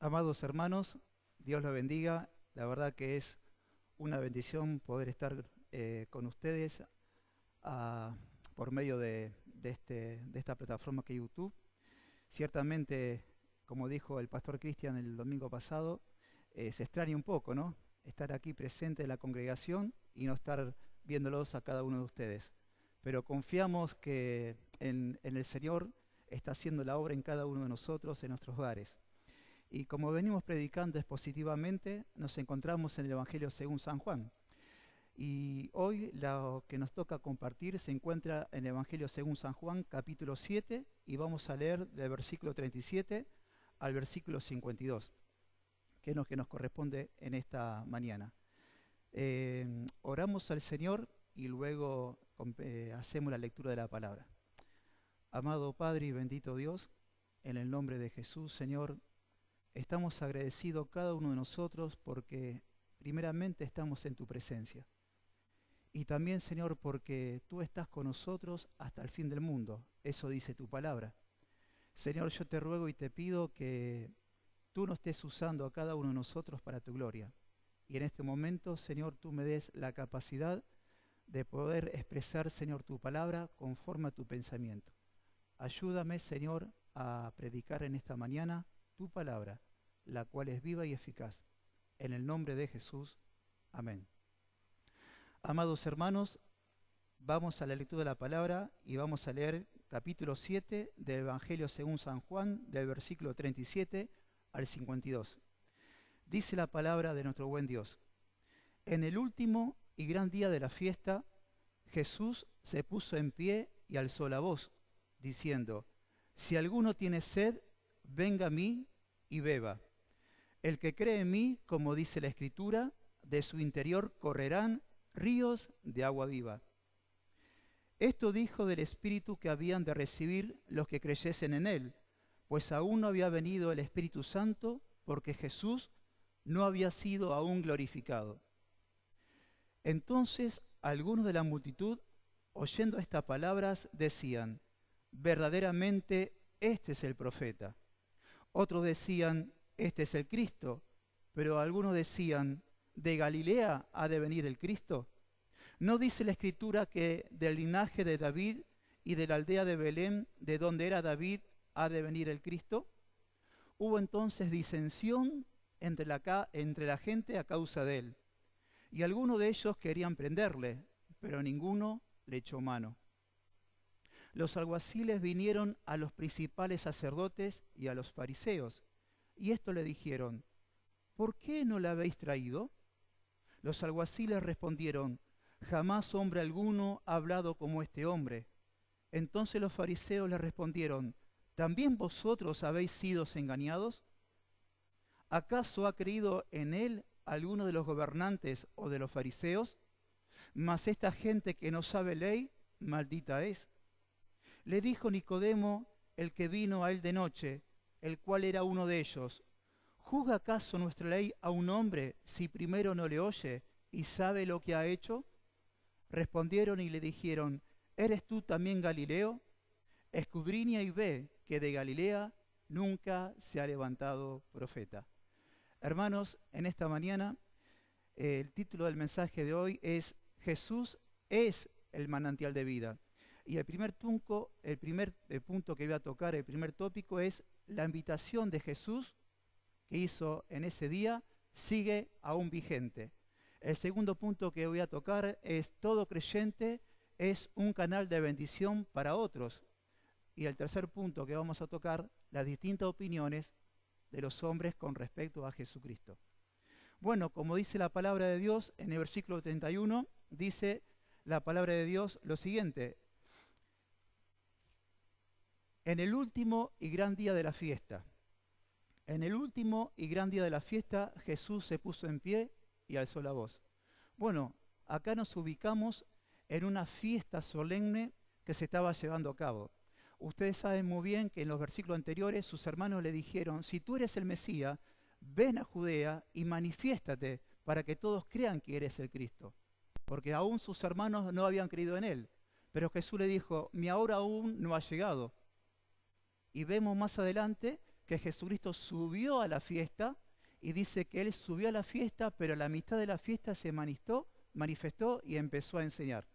Amados hermanos, Dios los bendiga. La verdad que es una bendición poder estar con ustedes ah, por medio de esta plataforma que es YouTube. Ciertamente, como dijo el pastor Cristian el domingo pasado, se extraña un poco, ¿no? Estar aquí presente en la congregación y no estar viéndolos a cada uno de ustedes. Pero confiamos que en el Señor está haciendo la obra en cada uno de nosotros, en nuestros hogares. Y como venimos predicando expositivamente, nos encontramos en el Evangelio según San Juan. Y hoy lo que nos toca compartir se encuentra en el Evangelio según San Juan, capítulo 7, y vamos a leer del versículo 37 al versículo 52, que es lo que nos corresponde en esta mañana. Oramos al Señor y luego hacemos la lectura de la palabra. Amado Padre y bendito Dios, en el nombre de Jesús, Señor, estamos agradecidos cada uno de nosotros porque primeramente estamos en tu presencia. Y también, Señor, porque tú estás con nosotros hasta el fin del mundo. Eso dice tu palabra. Señor, yo te ruego y te pido que tú nos estés usando a cada uno de nosotros para tu gloria. Y en este momento, Señor, tú me des la capacidad de poder expresar, Señor, tu palabra conforme a tu pensamiento. Ayúdame, Señor, a predicar en esta mañana tu palabra, la cual es viva y eficaz. En el nombre de Jesús. Amén. Amados hermanos, vamos a la lectura de la palabra y vamos a leer capítulo 7 del Evangelio según San Juan, del versículo 37 al 52. Dice la palabra de nuestro buen Dios: En el último y gran día de la fiesta, Jesús se puso en pie y alzó la voz, diciendo: Si alguno tiene sed, venga a mí y beba. El que cree en mí, como dice la Escritura, de su interior correrán ríos de agua viva. Esto dijo del Espíritu que habían de recibir los que creyesen en él, pues aún no había venido el Espíritu Santo, porque Jesús no había sido aún glorificado. Entonces algunos de la multitud, oyendo estas palabras, decían: verdaderamente este es el profeta. Otros decían: este es el Cristo. Pero algunos decían: ¿de Galilea ha de venir el Cristo? ¿No dice la Escritura que del linaje de David y de la aldea de Belén, de donde era David, ha de venir el Cristo? Hubo entonces disensión entre la gente a causa de él. Y algunos de ellos querían prenderle, pero ninguno le echó mano. Los alguaciles vinieron a los principales sacerdotes y a los fariseos, y esto le dijeron: ¿por qué no le habéis traído? Los alguaciles respondieron: jamás hombre alguno ha hablado como este hombre. Entonces los fariseos le respondieron: ¿también vosotros habéis sido engañados? ¿Acaso ha creído en él alguno de los gobernantes o de los fariseos? Mas esta gente que no sabe ley, maldita es. Le dijo Nicodemo, el que vino a él de noche, el cual era uno de ellos: ¿juzga acaso nuestra ley a un hombre si primero no le oye y sabe lo que ha hecho? Respondieron y le dijeron: ¿eres tú también Galileo? Escudriña y ve que de Galilea nunca se ha levantado profeta. Hermanos, en esta mañana el título del mensaje de hoy es: Jesús es el manantial de vida. Y el primer punto que voy a tocar, el primer tópico, es la invitación de Jesús que hizo en ese día, sigue aún vigente. El segundo punto que voy a tocar es: todo creyente es un canal de bendición para otros. Y el tercer punto que vamos a tocar, las distintas opiniones de los hombres con respecto a Jesucristo. Bueno, como dice la palabra de Dios, en el versículo 31, dice la palabra de Dios lo siguiente: en el último y gran día de la fiesta. En el último y gran día de la fiesta, Jesús se puso en pie y alzó la voz. Bueno, acá nos ubicamos en una fiesta solemne que se estaba llevando a cabo. Ustedes saben muy bien que en los versículos anteriores sus hermanos le dijeron: si tú eres el Mesías, ven a Judea y manifiéstate para que todos crean que eres el Cristo. Porque aún sus hermanos no habían creído en él. Pero Jesús le dijo: mi hora aún no ha llegado. Y vemos más adelante que Jesucristo subió a la fiesta y dice que Él subió a la fiesta, pero a la mitad de la fiesta se manifestó y empezó a enseñar.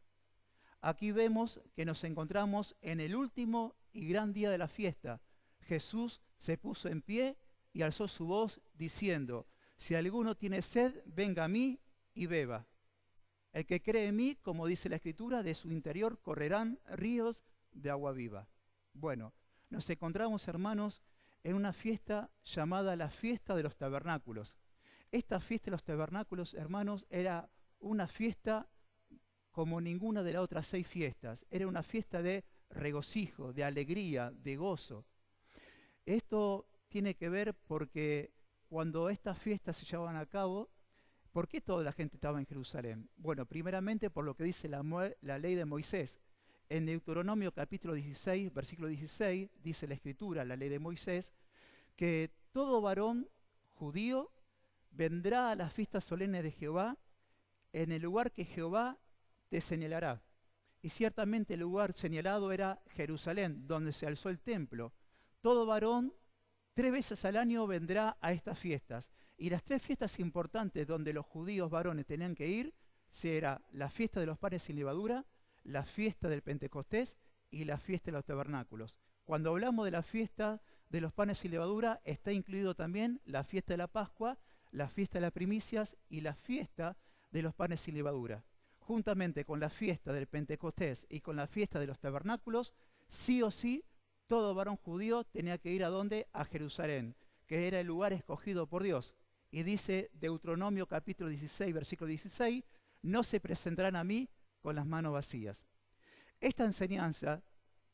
Aquí vemos que nos encontramos en el último y gran día de la fiesta. Jesús se puso en pie y alzó su voz diciendo: si alguno tiene sed, venga a mí y beba. El que cree en mí, como dice la Escritura, de su interior correrán ríos de agua viva. Bueno, nos encontramos, hermanos, en una fiesta llamada la fiesta de los tabernáculos. Esta fiesta de los tabernáculos, hermanos, era una fiesta como ninguna de las otras 6 fiestas. Era una fiesta de regocijo, de alegría, de gozo. Esto tiene que ver porque cuando estas fiestas se llevaban a cabo, ¿por qué toda la gente estaba en Jerusalén? Bueno, primeramente por lo que dice la ley de Moisés. En Deuteronomio capítulo 16, versículo 16, dice la Escritura, la ley de Moisés, que todo varón judío vendrá a las fiestas solemnes de Jehová en el lugar que Jehová te señalará. Y ciertamente el lugar señalado era Jerusalén, donde se alzó el templo. Todo varón 3 veces al año vendrá a estas fiestas. Y las 3 fiestas importantes donde los judíos varones tenían que ir, era la fiesta de los panes sin levadura, la fiesta del Pentecostés y la fiesta de los tabernáculos. Cuando hablamos de la fiesta de los panes sin levadura, está incluido también la fiesta de la Pascua, la fiesta de las primicias y la fiesta de los panes sin levadura. Juntamente con la fiesta del Pentecostés y con la fiesta de los tabernáculos, sí o sí, todo varón judío tenía que ir ¿a dónde? A Jerusalén, que era el lugar escogido por Dios. Y dice Deuteronomio capítulo 16, versículo 16, no se presentarán a mí con las manos vacías. Esta enseñanza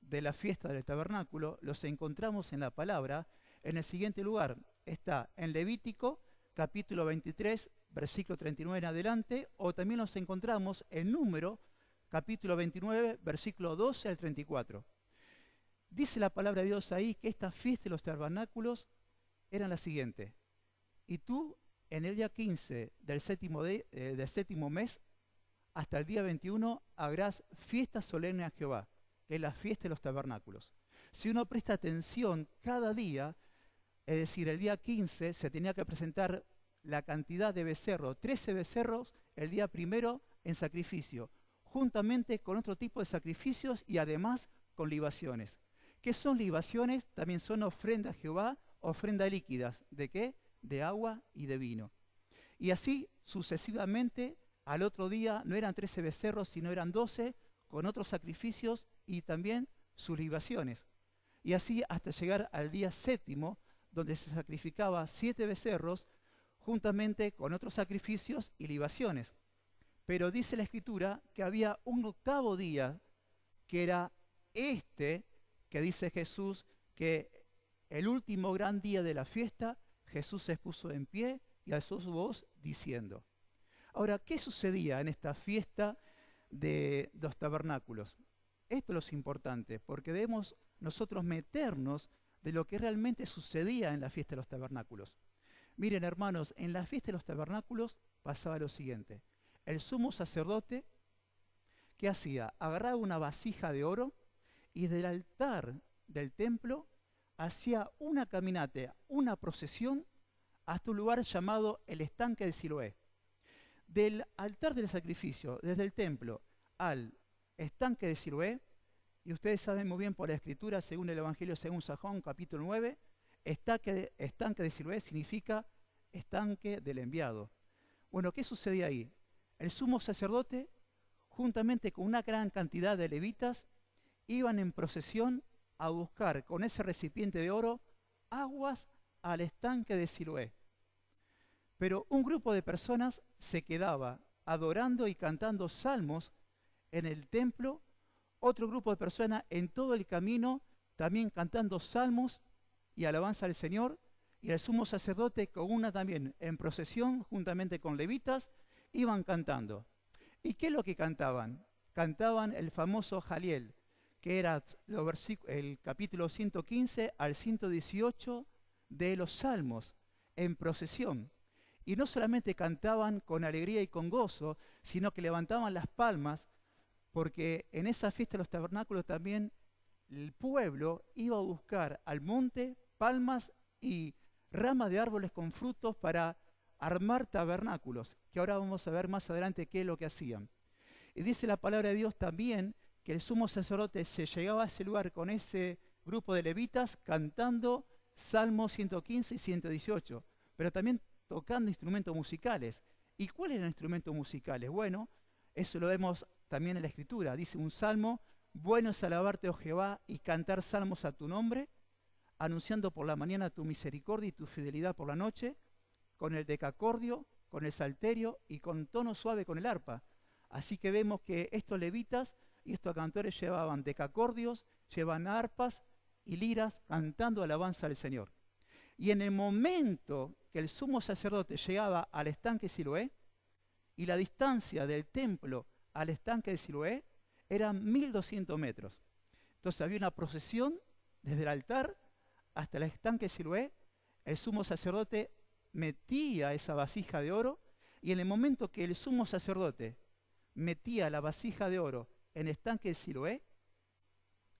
de la fiesta del tabernáculo los encontramos en la palabra en el siguiente lugar. Está en Levítico capítulo 23, versículo 39 en adelante, o también los encontramos en Número capítulo 29, versículo 12 al 34. Dice la palabra de Dios ahí que esta fiesta de los tabernáculos eran la siguiente: y tú en el día 15 del séptimo mes hasta el día 21 harás fiesta solemne a Jehová, que es la fiesta de los tabernáculos. Si uno presta atención, cada día, es decir, el día 15 se tenía que presentar la cantidad de becerros, 13 becerros el día primero en sacrificio, juntamente con otro tipo de sacrificios y además con libaciones. ¿Qué son libaciones? También son ofrendas a Jehová, ofrendas líquidas. ¿De qué? De agua y de vino. Y así sucesivamente, al otro día no eran 13 becerros, sino eran 12, con otros sacrificios y también sus libaciones. Y así hasta llegar al día 7, donde se sacrificaba 7 becerros, juntamente con otros sacrificios y libaciones. Pero dice la Escritura que había un 8º día, que era este, que dice Jesús, que el último gran día de la fiesta, Jesús se puso en pie y alzó su voz diciendo. Ahora, ¿qué sucedía en esta fiesta de los tabernáculos? Esto es lo importante, porque debemos nosotros meternos de lo que realmente sucedía en la fiesta de los tabernáculos. Miren, hermanos, en la fiesta de los tabernáculos pasaba lo siguiente. El sumo sacerdote, ¿qué hacía? Agarraba una vasija de oro y del altar del templo hacía una caminata, una procesión hasta un lugar llamado el estanque de Siloé. Del altar del sacrificio, desde el templo al estanque de Siloé, y ustedes saben muy bien por la Escritura, según el Evangelio según San Juan, capítulo 9, estanque de Siloé significa estanque del enviado. Bueno, ¿qué sucedía ahí? El sumo sacerdote, juntamente con una gran cantidad de levitas, iban en procesión a buscar con ese recipiente de oro aguas al estanque de Siloé. Pero un grupo de personas se quedaba adorando y cantando salmos en el templo, otro grupo de personas en todo el camino también cantando salmos y alabanza al Señor, y el sumo sacerdote con una también en procesión juntamente con levitas iban cantando. ¿Y qué es lo que cantaban? Cantaban el famoso Jaliel, que era el capítulo 115 al 118 de los Salmos, en procesión. Y no solamente cantaban con alegría y con gozo, sino que levantaban las palmas, porque en esa fiesta de los tabernáculos también el pueblo iba a buscar al monte palmas y ramas de árboles con frutos para armar tabernáculos, que ahora vamos a ver más adelante qué es lo que hacían. Y dice la palabra de Dios también que el sumo sacerdote se llegaba a ese lugar con ese grupo de levitas cantando Salmos 115 y 118, pero también tocando instrumentos musicales. ¿Y cuáles eran los instrumentos musicales? Bueno, eso lo vemos también en la Escritura. Dice un salmo: bueno es alabarte, oh Jehová, y cantar salmos a tu nombre, anunciando por la mañana tu misericordia y tu fidelidad por la noche, con el decacordio, con el salterio y con tono suave con el arpa. Así que vemos que estos levitas y estos cantores llevaban decacordios, llevan arpas y liras cantando alabanza al Señor. Y en el momento que el sumo sacerdote llegaba al estanque Siloé, y la distancia del templo al estanque de Siloé eran 1200 metros. Entonces había una procesión desde el altar hasta el estanque de Siloé. El sumo sacerdote metía esa vasija de oro, y en el momento que el sumo sacerdote metía la vasija de oro en el estanque de Siloé,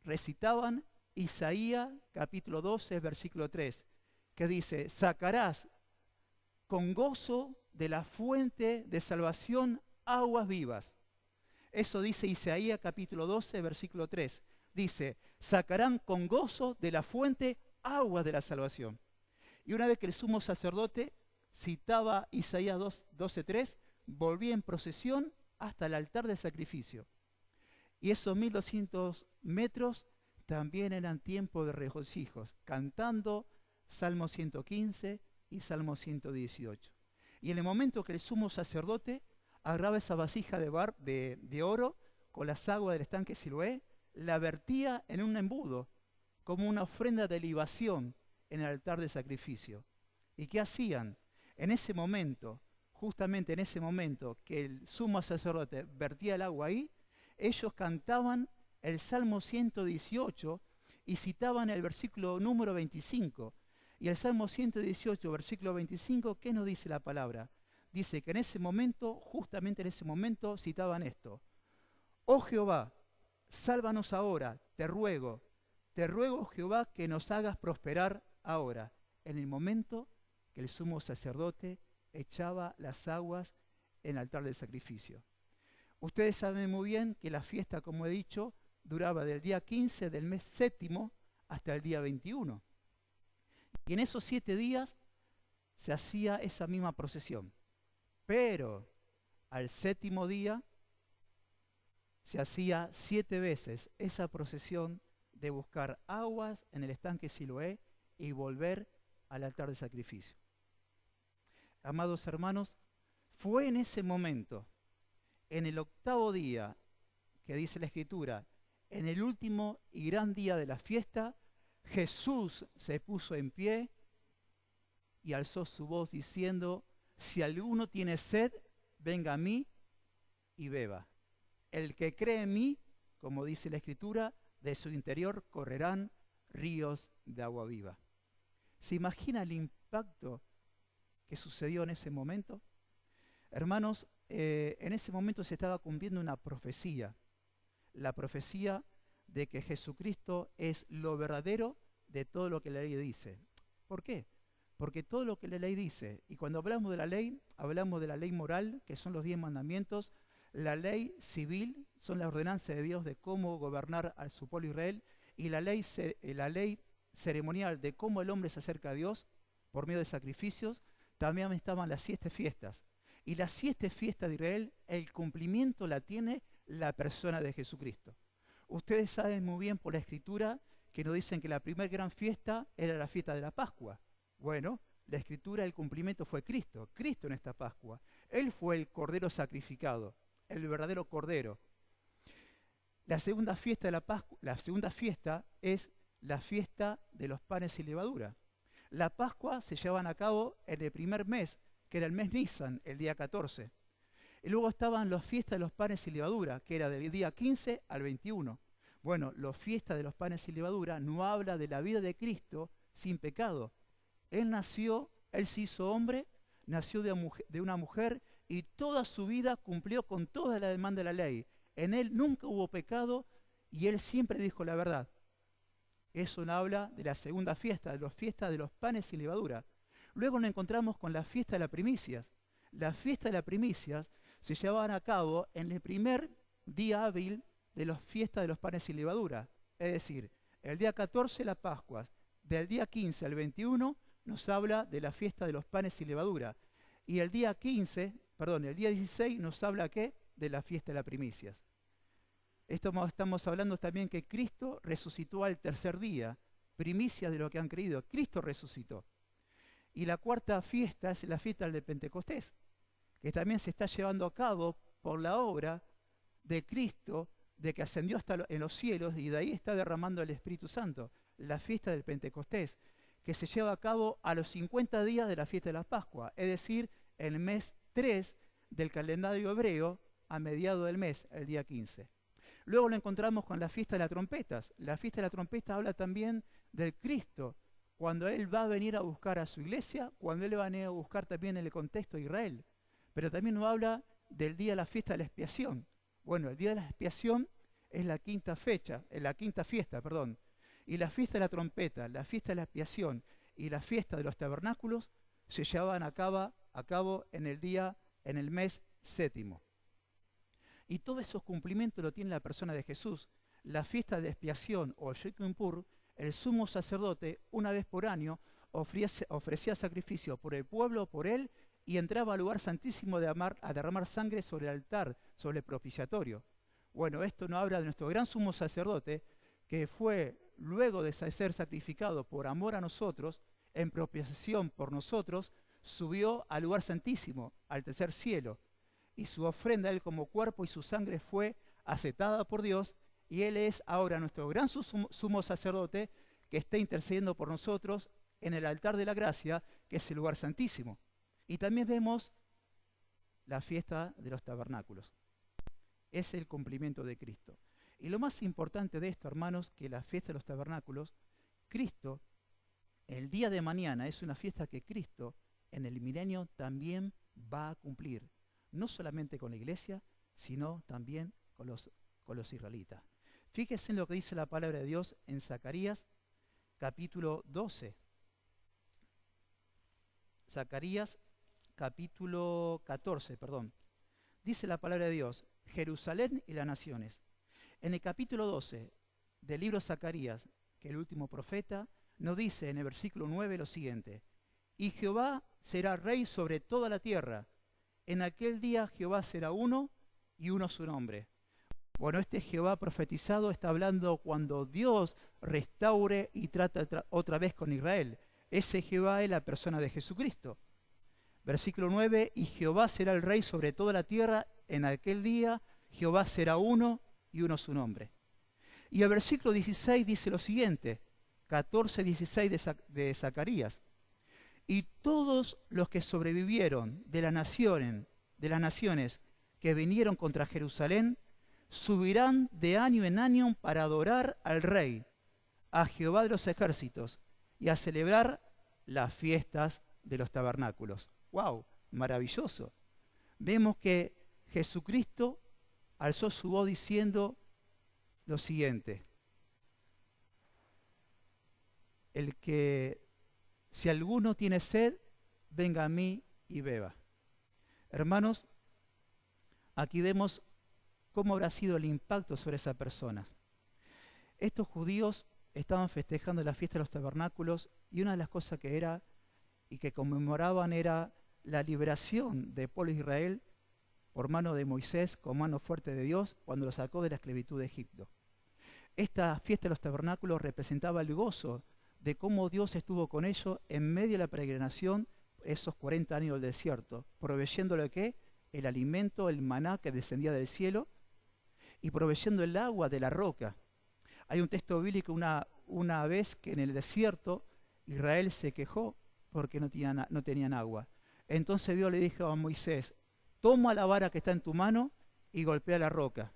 recitaban Isaías capítulo 12, versículo 3, que dice: sacarás con gozo de la fuente de salvación aguas vivas. Eso dice Isaías capítulo 12, versículo 3. Dice: sacarán con gozo de la fuente aguas de la salvación. Y una vez que el sumo sacerdote citaba Isaías 12:3, volvía en procesión hasta el altar del sacrificio. Y esos 1200 metros también eran tiempo de regocijos, cantando Salmo 115 y Salmo 118. Y en el momento que el sumo sacerdote agarraba esa vasija de oro con las aguas del estanque Siloé, la vertía en un embudo, como una ofrenda de libación en el altar de sacrificio. ¿Y qué hacían? En ese momento, justamente en ese momento que el sumo sacerdote vertía el agua ahí, ellos cantaban el Salmo 118 y citaban el versículo número 25. Y el Salmo 118, versículo 25, ¿qué nos dice la palabra? Dice que en ese momento, justamente en ese momento, citaban esto: oh Jehová, sálvanos ahora, te ruego, Jehová, que nos hagas prosperar ahora. En el momento que el sumo sacerdote echaba las aguas en el altar del sacrificio. Ustedes saben muy bien que la fiesta, como he dicho, duraba del día 15 del mes séptimo hasta el día 21. Y en esos 7 días se hacía esa misma procesión. Pero al séptimo día se hacía 7 veces esa procesión de buscar aguas en el estanque Siloé y volver al altar de sacrificio. Amados hermanos, fue en ese momento, en el 8º día, que dice la Escritura, en el último y gran día de la fiesta, Jesús se puso en pie y alzó su voz diciendo: si alguno tiene sed, venga a mí y beba. El que cree en mí, como dice la Escritura, de su interior correrán ríos de agua viva. ¿Se imagina el impacto que sucedió en ese momento? Hermanos, en ese momento se estaba cumpliendo una profecía. La profecía de que Jesucristo es lo verdadero de todo lo que la ley dice. ¿Por qué? Porque todo lo que la ley dice, y cuando hablamos de la ley, hablamos de la ley moral, que son los 10 mandamientos, la ley civil, son las ordenanzas de Dios de cómo gobernar a su pueblo Israel, y la ley ceremonial de cómo el hombre se acerca a Dios por medio de sacrificios. También estaban las 7 fiestas. Y las 7 fiestas de Israel, el cumplimiento la tiene la persona de Jesucristo. Ustedes saben muy bien por la Escritura que nos dicen que la primera gran fiesta era la fiesta de la Pascua. Bueno, la Escritura, el cumplimiento fue Cristo. Cristo en esta Pascua. Él fue el Cordero sacrificado, el verdadero Cordero. La segunda fiesta de la Pascua, la segunda fiesta es la fiesta de los panes sin levadura. La Pascua se llevaban a cabo en el primer mes, que era el mes Nisan, el día 14. Y luego estaban las fiestas de los panes sin levadura, que era del día 15 al 21. Bueno, la fiesta de los panes sin levadura no habla de la vida de Cristo sin pecado. Él nació, Él se hizo hombre, nació de una mujer y toda su vida cumplió con toda la demanda de la ley. En Él nunca hubo pecado y Él siempre dijo la verdad. Eso nos habla de la segunda fiesta, de la fiesta de los panes sin levadura. Luego nos encontramos con la fiesta de las primicias. La fiesta de las primicias se llevaban a cabo en el primer día hábil de la fiesta de los panes sin levadura. Es decir, el día 14 la Pascua, del día 15 al 21 nos habla de la fiesta de los panes sin levadura. Y el día 16 nos habla ¿qué? De la fiesta de las primicias. Estamos hablando también que Cristo resucitó al tercer día, primicia de lo que han creído. Cristo resucitó. Y la cuarta fiesta es la fiesta de Pentecostés, que también se está llevando a cabo por la obra de Cristo, de que ascendió hasta en los cielos y de ahí está derramando el Espíritu Santo. La fiesta del Pentecostés, que se lleva a cabo a los 50 días de la fiesta de la Pascua, es decir, el mes 3 del calendario hebreo, a mediado del mes, el día 15. Luego lo encontramos con la fiesta de las trompetas. La fiesta de la trompeta habla también del Cristo, cuando Él va a venir a buscar a su iglesia, cuando Él va a venir a buscar también en el contexto de Israel. Pero también nos habla del día de la fiesta de la expiación. Bueno, el día de la expiación es la quinta fiesta. Y la fiesta de la trompeta, la fiesta de la expiación y la fiesta de los tabernáculos se llevaban a cabo en el mes séptimo. Y todos esos cumplimientos lo tiene la persona de Jesús. La fiesta de expiación o Yom Kippur, el sumo sacerdote una vez por año ofrecía sacrificio por el pueblo, por él, y entraba al lugar santísimo a derramar sangre sobre el altar, sobre el propiciatorio. Bueno, esto nos habla de nuestro gran sumo sacerdote, que fue, luego de ser sacrificado por amor a nosotros, en propiciación por nosotros, subió al lugar santísimo, al tercer cielo. Y su ofrenda, él como cuerpo y su sangre fue aceptada por Dios, y él es ahora nuestro gran sumo sacerdote que está intercediendo por nosotros en el altar de la gracia, que es el lugar santísimo. Y también vemos la fiesta de los tabernáculos. Es el cumplimiento de Cristo. Y lo más importante de esto, hermanos, que la fiesta de los tabernáculos, Cristo, el día de mañana es una fiesta que Cristo en el milenio también va a cumplir. No solamente con la iglesia, sino también con los israelitas. Fíjense en lo que dice la palabra de Dios en Zacarías capítulo 12. Zacarías capítulo 14, perdón. Dice la palabra de Dios, Jerusalén y las naciones. En el capítulo 12 del libro de Zacarías, que el último profeta, nos dice en el versículo 9 lo siguiente: y Jehová será rey sobre toda la tierra. En aquel día Jehová será uno y uno su nombre. Bueno, este Jehová profetizado está hablando cuando Dios restaure y trata otra vez con Israel. Ese Jehová es la persona de Jesucristo. Versículo 9, y Jehová será el rey sobre toda la tierra. En aquel día Jehová será uno y uno su nombre. Y el versículo 16 dice lo siguiente, 14:16 de Zacarías. Y todos los que sobrevivieron de las naciones que vinieron contra Jerusalén, subirán de año en año para adorar al Rey, a Jehová de los ejércitos, y a celebrar las fiestas de los tabernáculos. ¡Wow! Maravilloso. Vemos que Jesucristo alzó su voz diciendo lo siguiente: si alguno tiene sed, venga a mí y beba. Hermanos, aquí vemos cómo habrá sido el impacto sobre esas personas. Estos judíos estaban festejando la fiesta de los tabernáculos y una de las cosas que era y que conmemoraban era la liberación del pueblo de Israel por mano de Moisés, con mano fuerte de Dios, cuando lo sacó de la esclavitud de Egipto. Esta fiesta de los tabernáculos representaba el gozo de cómo Dios estuvo con ellos en medio de la peregrinación, esos 40 años del desierto, proveyéndole ¿qué? El alimento, el maná que descendía del cielo, y proveyendo el agua de la roca. Hay un texto bíblico una vez que en el desierto Israel se quejó porque no tenían agua. Entonces Dios le dijo a Moisés: toma la vara que está en tu mano y golpea la roca.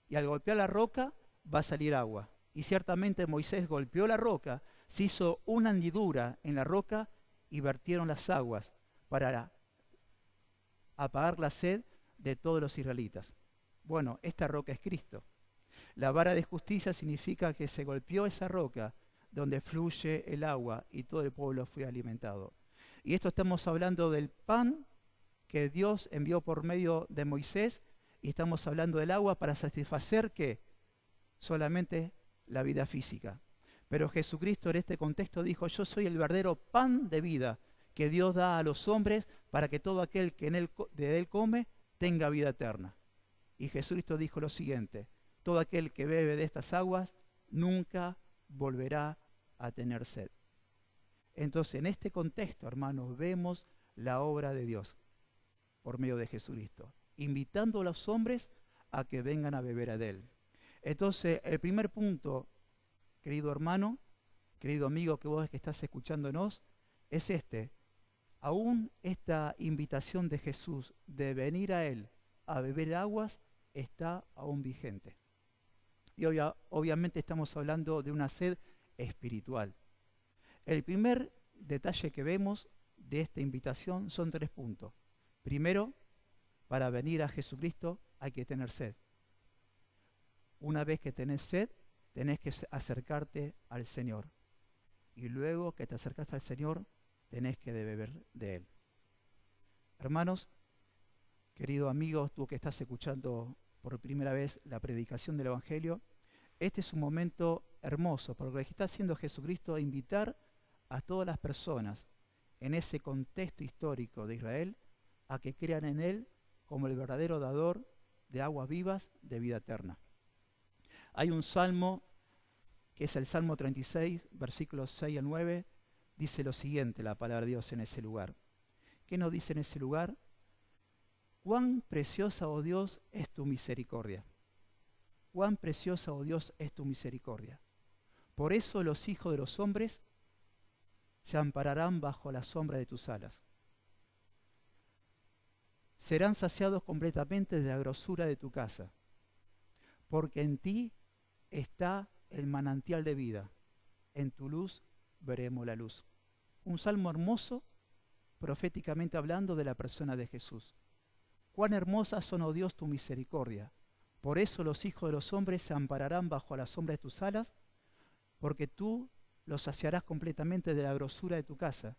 Y al golpear la roca va a salir agua. Y ciertamente Moisés golpeó la roca, se hizo una hendidura en la roca y vertieron las aguas para apagar la sed de todos los israelitas. Bueno, esta roca es Cristo. La vara de justicia significa que se golpeó esa roca donde fluye el agua y todo el pueblo fue alimentado. Y esto estamos hablando del pan que Dios envió por medio de Moisés y estamos hablando del agua para satisfacer ¿qué? Solamente la vida física. Pero Jesucristo en este contexto dijo, yo soy el verdadero pan de vida que Dios da a los hombres para que todo aquel que de él come tenga vida eterna. Y Jesucristo dijo lo siguiente, todo aquel que bebe de estas aguas nunca volverá a tener sed. Entonces, en este contexto, hermanos, vemos la obra de Dios por medio de Jesucristo, invitando a los hombres a que vengan a beber de él. Entonces, el primer punto, querido hermano, querido amigo que vos que estás escuchándonos, es este. Aún esta invitación de Jesús de venir a él a beber aguas está aún vigente. Y obviamente estamos hablando de una sed espiritual. El primer detalle que vemos de esta invitación son 3 puntos. Primero, para venir a Jesucristo hay que tener sed. Una vez que tenés sed, tenés que acercarte al Señor. Y luego que te acercaste al Señor, tenés que beber de Él. Hermanos, querido amigo, tú que estás escuchando por primera vez la predicación del Evangelio, este es un momento hermoso, porque lo que está haciendo Jesucristo es invitar a todas las personas en ese contexto histórico de Israel a que crean en Él como el verdadero dador de aguas vivas de vida eterna. Hay un salmo, que es el Salmo 36, versículos 6 al 9, dice lo siguiente, la palabra de Dios en ese lugar. ¿Qué nos dice en ese lugar? Cuán preciosa, oh Dios, es tu misericordia. Cuán preciosa, oh Dios, es tu misericordia. Por eso los hijos de los hombres se ampararán bajo la sombra de tus alas. Serán saciados completamente de la grosura de tu casa, porque en ti está el manantial de vida. En tu luz veremos la luz. Un salmo hermoso, proféticamente hablando de la persona de Jesús. Cuán hermosas son, oh Dios, tu misericordia. Por eso los hijos de los hombres se ampararán bajo la sombra de tus alas, porque tú los saciarás completamente de la grosura de tu casa.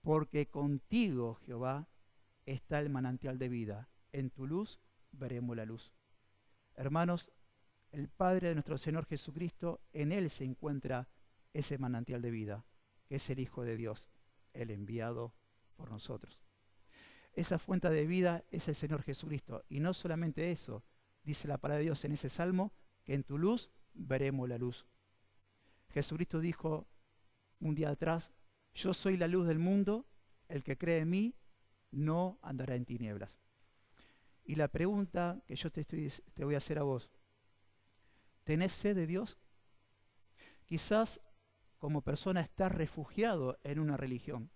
Porque contigo, Jehová, está el manantial de vida. En tu luz veremos la luz. Hermanos, el Padre de nuestro Señor Jesucristo, en Él se encuentra ese manantial de vida, que es el Hijo de Dios, el enviado por nosotros. Esa fuente de vida es el Señor Jesucristo. Y no solamente eso, dice la palabra de Dios en ese salmo, que en tu luz veremos la luz. Jesucristo dijo un día atrás, yo soy la luz del mundo, el que cree en mí no andará en tinieblas. Y la pregunta que yo te voy a hacer a vos, ¿tenés sed de Dios? Quizás como persona estás refugiado en una religión.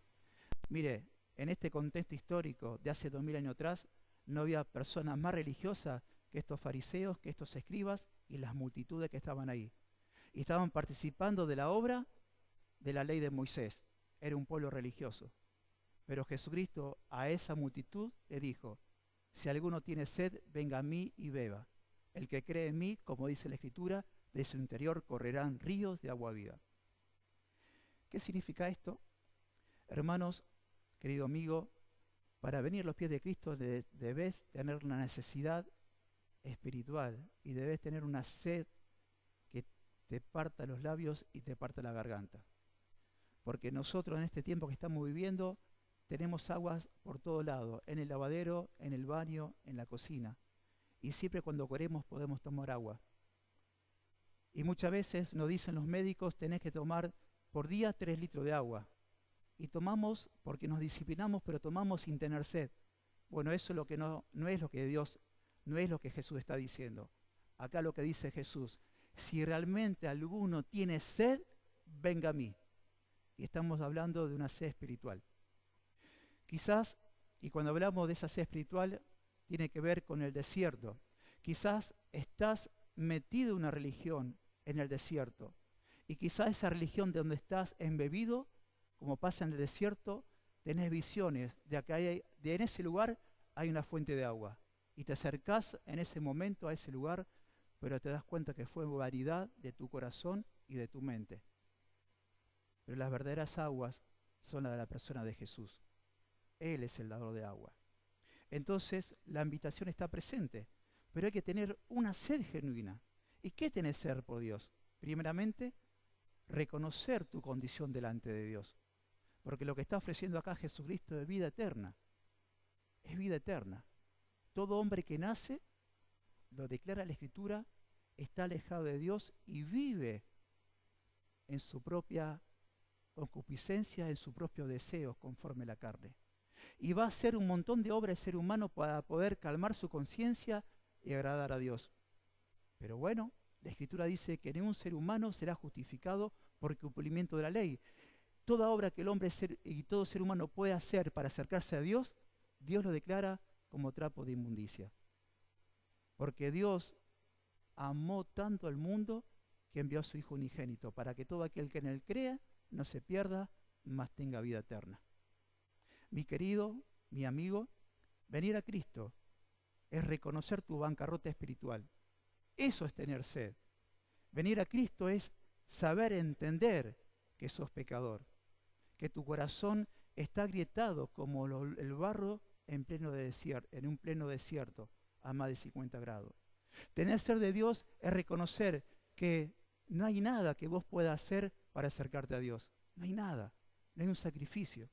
Mire, en este contexto histórico de hace 2000 años atrás, no había personas más religiosas que estos fariseos, que estos escribas y las multitudes que estaban ahí. Y estaban participando de la obra de la ley de Moisés. Era un pueblo religioso. Pero Jesucristo a esa multitud le dijo, si alguno tiene sed, venga a mí y beba. El que cree en mí, como dice la Escritura, de su interior correrán ríos de agua viva. ¿Qué significa esto? Hermanos, querido amigo, para venir a los pies de Cristo debes tener una necesidad espiritual y debes tener una sed que te parta los labios y te parta la garganta. Porque nosotros en este tiempo que estamos viviendo tenemos aguas por todo lado, en el lavadero, en el baño, en la cocina. Y siempre cuando queremos podemos tomar agua. Y muchas veces nos dicen los médicos, tenés que tomar por día 3 litros de agua. Y tomamos porque nos disciplinamos, pero tomamos sin tener sed. Bueno, eso es lo que no es lo que Dios, no es lo que Jesús está diciendo. Acá lo que dice Jesús, si realmente alguno tiene sed, venga a mí. Y estamos hablando de una sed espiritual. Quizás, y cuando hablamos de esa sed espiritual, tiene que ver con el desierto. Quizás estás metido en una religión en el desierto. Y quizás esa religión de donde estás embebido, como pasa en el desierto, tenés visiones de que en ese lugar hay una fuente de agua. Y te acercás en ese momento a ese lugar pero te das cuenta que fue vanidad de tu corazón y de tu mente. Pero las verdaderas aguas son las de la persona de Jesús. Él es el dador de agua. Entonces, la invitación está presente, pero hay que tener una sed genuina. ¿Y qué tenés sed por Dios? Primeramente, reconocer tu condición delante de Dios. Porque lo que está ofreciendo acá Jesucristo es vida eterna. Es vida eterna. Todo hombre que nace, lo declara la Escritura, está alejado de Dios y vive en su propia concupiscencia, en sus propios deseos conforme la carne. Y va a hacer un montón de obras el ser humano para poder calmar su conciencia y agradar a Dios. Pero bueno, la Escritura dice que ningún ser humano será justificado por cumplimiento de la ley. Toda obra que el hombre y todo ser humano puede hacer para acercarse a Dios, Dios lo declara como trapo de inmundicia. Porque Dios amó tanto al mundo que envió a su Hijo unigénito para que todo aquel que en él crea no se pierda, mas tenga vida eterna. Mi querido, mi amigo, venir a Cristo es reconocer tu bancarrota espiritual. Eso es tener sed. Venir a Cristo es saber entender que sos pecador, que tu corazón está agrietado como el barro en un pleno desierto a más de 50 grados. Tener sed de Dios es reconocer que no hay nada que vos puedas hacer para acercarte a Dios. No hay nada, no hay un sacrificio.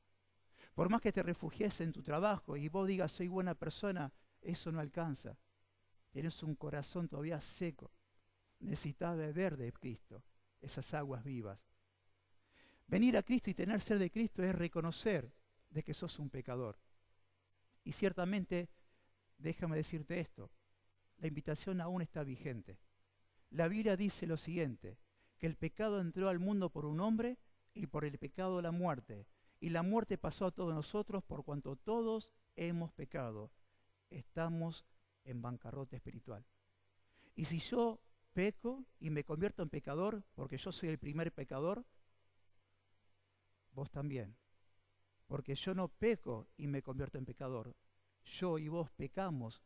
Por más que te refugies en tu trabajo y vos digas soy buena persona, eso no alcanza. Tienes un corazón todavía seco. Necesitas beber de Cristo, esas aguas vivas. Venir a Cristo y tener sed de Cristo es reconocer de que sos un pecador. Y ciertamente, déjame decirte esto, la invitación aún está vigente. La Biblia dice lo siguiente, que el pecado entró al mundo por un hombre y por el pecado la muerte. Y la muerte pasó a todos nosotros por cuanto todos hemos pecado. Estamos en bancarrota espiritual. Y si yo peco y me convierto en pecador, porque yo soy el primer pecador, vos también. Porque yo no peco y me convierto en pecador. Yo y vos pecamos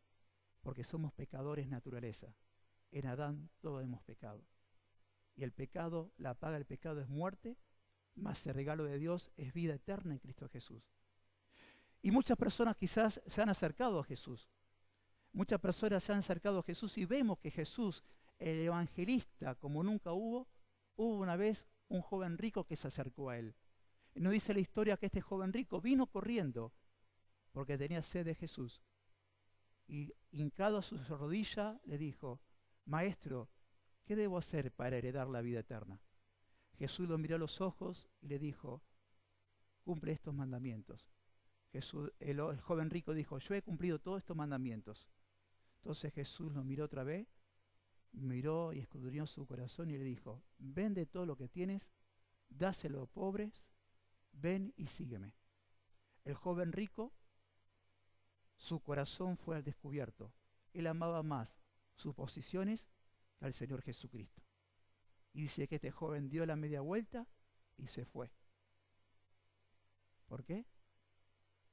porque somos pecadores naturaleza. En Adán todos hemos pecado. Y el pecado, la paga del pecado es muerte, mas el regalo de Dios es vida eterna en Cristo Jesús. Y muchas personas quizás se han acercado a Jesús. Muchas personas se han acercado a Jesús y vemos que Jesús, el evangelista como nunca hubo una vez un joven rico que se acercó a él. Nos dice la historia que este joven rico vino corriendo porque tenía sed de Jesús. Y hincado a su rodilla le dijo, Maestro, ¿qué debo hacer para heredar la vida eterna? Jesús lo miró a los ojos y le dijo, cumple estos mandamientos. El joven rico dijo, yo he cumplido todos estos mandamientos. Entonces Jesús lo miró otra vez, miró y escudriñó su corazón y le dijo, vende todo lo que tienes, dáselo a los pobres, ven y sígueme. El joven rico, su corazón fue al descubierto. Él amaba más sus posiciones que al Señor Jesucristo. Y dice que este joven dio la media vuelta y se fue. ¿Por qué?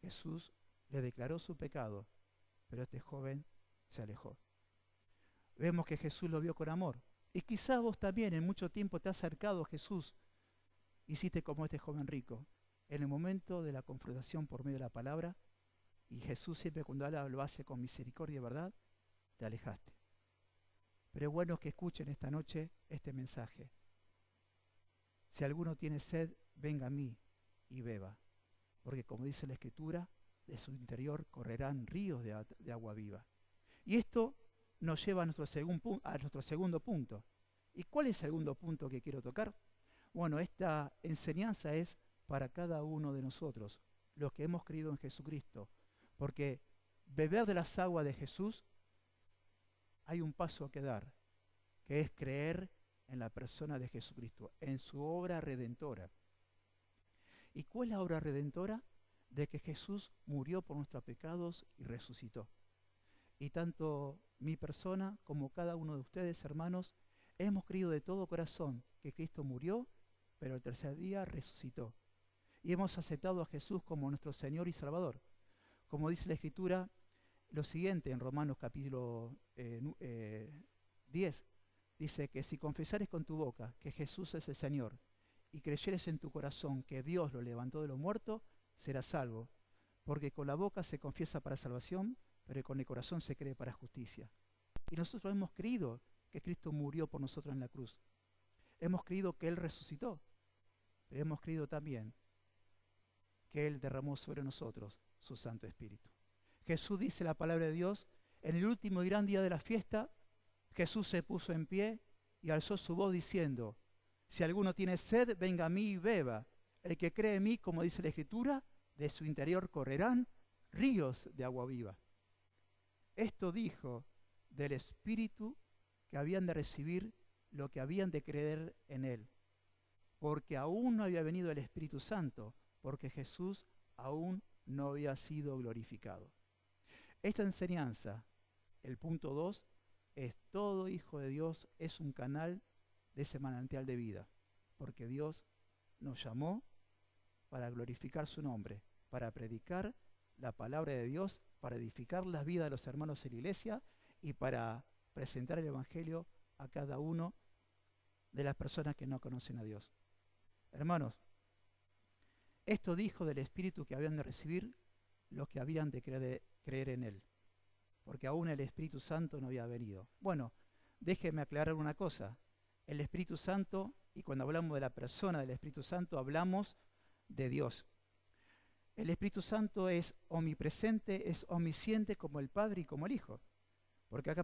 Jesús le declaró su pecado, pero este joven se alejó. Vemos que Jesús lo vio con amor. Y quizás vos también en mucho tiempo te has acercado a Jesús, hiciste como este joven rico. En el momento de la confrontación por medio de la palabra, y Jesús siempre cuando habla lo hace con misericordia y verdad, te alejaste. Pero es bueno que escuchen esta noche este mensaje. Si alguno tiene sed, venga a mí y beba. Porque como dice la Escritura, de su interior correrán ríos de agua viva. Y esto nos lleva a nuestro segundo punto. ¿Y cuál es el segundo punto que quiero tocar? Bueno, esta enseñanza es para cada uno de nosotros, los que hemos creído en Jesucristo. Porque beber de las aguas de Jesús, hay un paso que dar, que es creer en la persona de Jesucristo, en su obra redentora. ¿Y cuál es la obra redentora? De que Jesús murió por nuestros pecados y resucitó. Y tanto mi persona como cada uno de ustedes, hermanos, hemos creído de todo corazón que Cristo murió, pero el tercer día resucitó. Y hemos aceptado a Jesús como nuestro Señor y Salvador. Como dice la Escritura, lo siguiente en Romanos capítulo 10, dice que si confesares con tu boca que Jesús es el Señor y creyeres en tu corazón que Dios lo levantó de los muertos, serás salvo. Porque con la boca se confiesa para salvación, pero con el corazón se cree para justicia. Y nosotros hemos creído que Cristo murió por nosotros en la cruz. Hemos creído que Él resucitó, pero hemos creído también que Él derramó sobre nosotros su Santo Espíritu. Jesús dice la palabra de Dios, en el último y gran día de la fiesta, Jesús se puso en pie y alzó su voz diciendo, si alguno tiene sed, venga a mí y beba. El que cree en mí, como dice la Escritura, de su interior correrán ríos de agua viva. Esto dijo del Espíritu que habían de recibir lo que habían de creer en Él, porque aún no había venido el Espíritu Santo, porque Jesús aún no había sido glorificado. Esta enseñanza, el punto 2, es todo hijo de Dios es un canal de ese manantial de vida, porque Dios nos llamó para glorificar su nombre, para predicar la palabra de Dios, para edificar las vidas de los hermanos en la iglesia y para presentar el Evangelio a cada uno de las personas que no conocen a Dios. Hermanos, esto dijo del Espíritu que habían de recibir los que habían de creer en Él, porque aún el Espíritu Santo no había venido. Bueno, déjeme aclarar una cosa. El Espíritu Santo, y cuando hablamos de la persona del Espíritu Santo, hablamos de Dios. El Espíritu Santo es omnipresente, es omnisciente como el Padre y como el Hijo. Porque acá